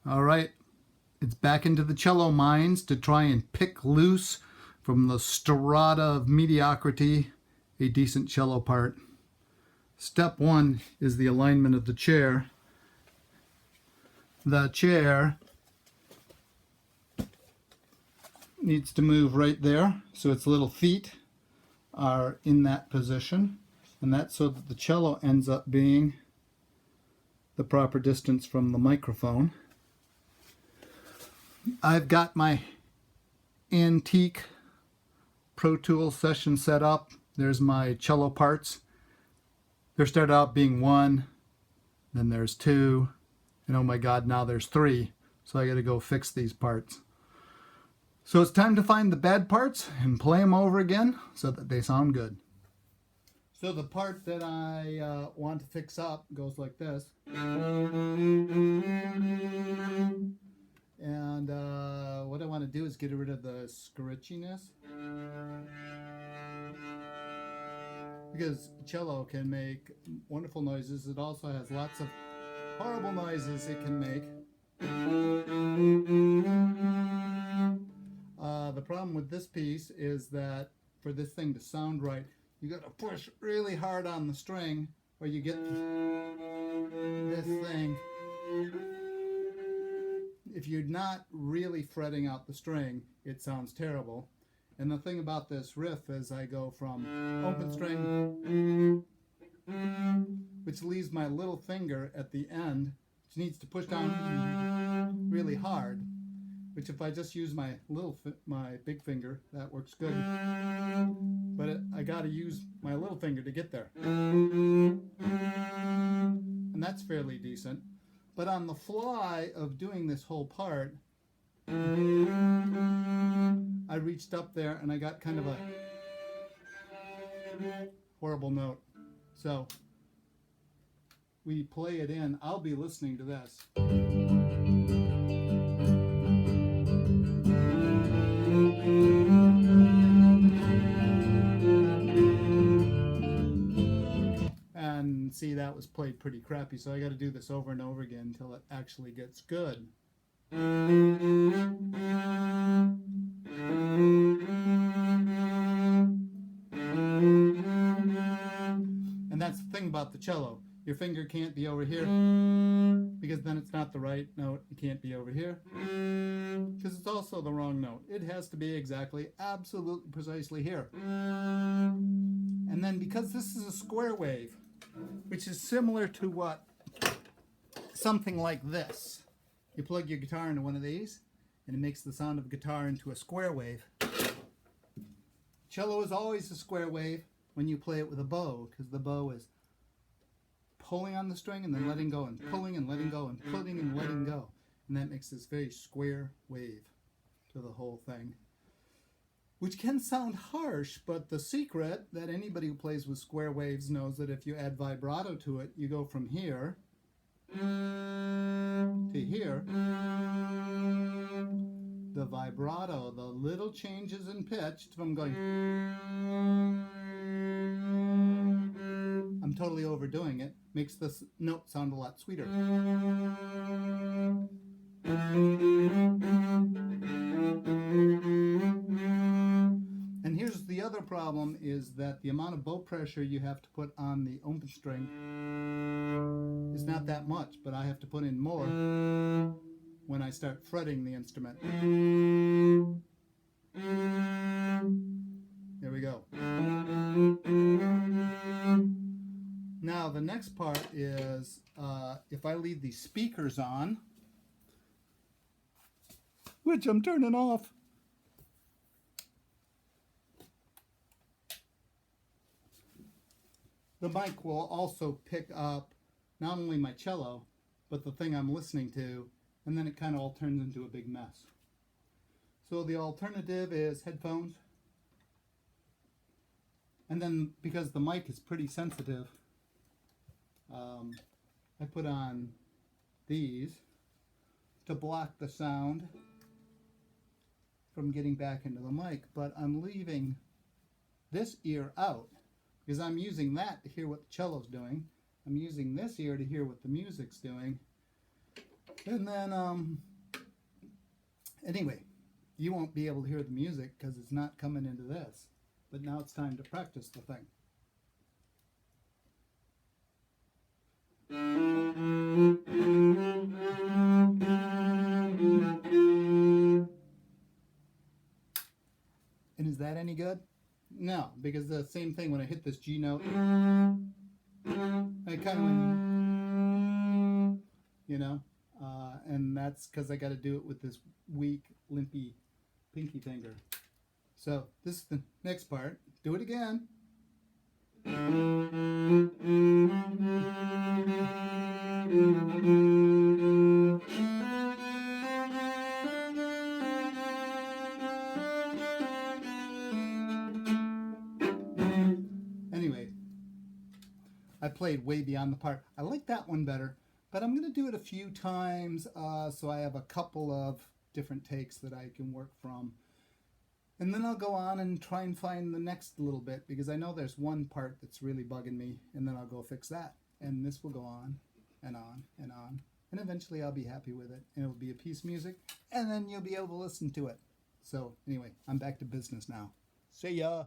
All right, it's back into the cello mines to try and pick loose from the strata of mediocrity a decent cello part. Step one is the alignment of the chair. The chair needs to move right there so its little feet are in that position, and that's so that the cello ends up being the proper distance from the microphone. I've got my antique Pro Tools session set up. There's my cello parts. There started out being one, then there's two, and oh my God, now there's three. So I got to go fix these parts. So it's time to find the bad parts and play them over again so that they sound good. So the part that I want to fix up goes like this. And what I want to do is get rid of the scritchiness, because cello can make wonderful noises. It also has lots of horrible noises it can make. The problem with this piece is that for this thing to sound right, you got to push really hard on the string, or you get this thing. If you're not really fretting out the string, it sounds terrible. And the thing about this riff is I go from open string, which leaves my little finger at the end, which needs to push down really hard, which if I just use my big finger, that works good. But I got to use my little finger to get there. And that's fairly decent. But on the fly of doing this whole part, I reached up there and I got kind of a horrible note. So we play it in. I'll be listening to this. And see, that was played pretty crappy, so I got to do this over and over again until it actually gets good. And that's the thing about the cello. Your finger can't be over here, because then it's not the right note. It can't be over here, because it's also the wrong note. It has to be exactly, absolutely, precisely here. And then because this is a square wave, which is similar to what something like this. You plug your guitar into one of these, and it makes the sound of a guitar into a square wave. Cello is always a square wave when you play it with a bow, because the bow is pulling on the string and then letting go, and pulling and letting go, and pulling and letting go. And that makes this very square wave to the whole thing, which can sound harsh, but the secret that anybody who plays with square waves knows that if you add vibrato to it, you go from here to here. The vibrato, the little changes in pitch from going, I'm totally overdoing it, makes this note sound a lot sweeter. And here's the other problem, is that the amount of bow pressure you have to put on the open string is not that much, but I have to put in more when I start fretting the instrument. There we go. Now the next part is if I leave these speakers on, which I'm turning off, the mic will also pick up not only my cello, but the thing I'm listening to, and then it kind of all turns into a big mess. So the alternative is headphones. And then because the mic is pretty sensitive, I put on these to block the sound from getting back into the mic, but I'm leaving this ear out, because I'm using that to hear what the cello's doing. I'm using this ear to hear what the music's doing. And then, anyway, you won't be able to hear the music because it's not coming into this. But now it's time to practice the thing. And is that any good? No, because the same thing when I hit this G note, I kind of went, you know, and that's because I got to do it with this weak, limpy pinky finger. So this is the next part. Do it again. Anyway, I played way beyond the part. I like that one better, but I'm going to do it a few times so I have a couple of different takes that I can work from. And then I'll go on and try and find the next little bit because I know there's one part that's really bugging me, and then I'll go fix that. And this will go on and on and on. And eventually I'll be happy with it, and it'll be a piece of music, and then you'll be able to listen to it. So anyway, I'm back to business now. See ya!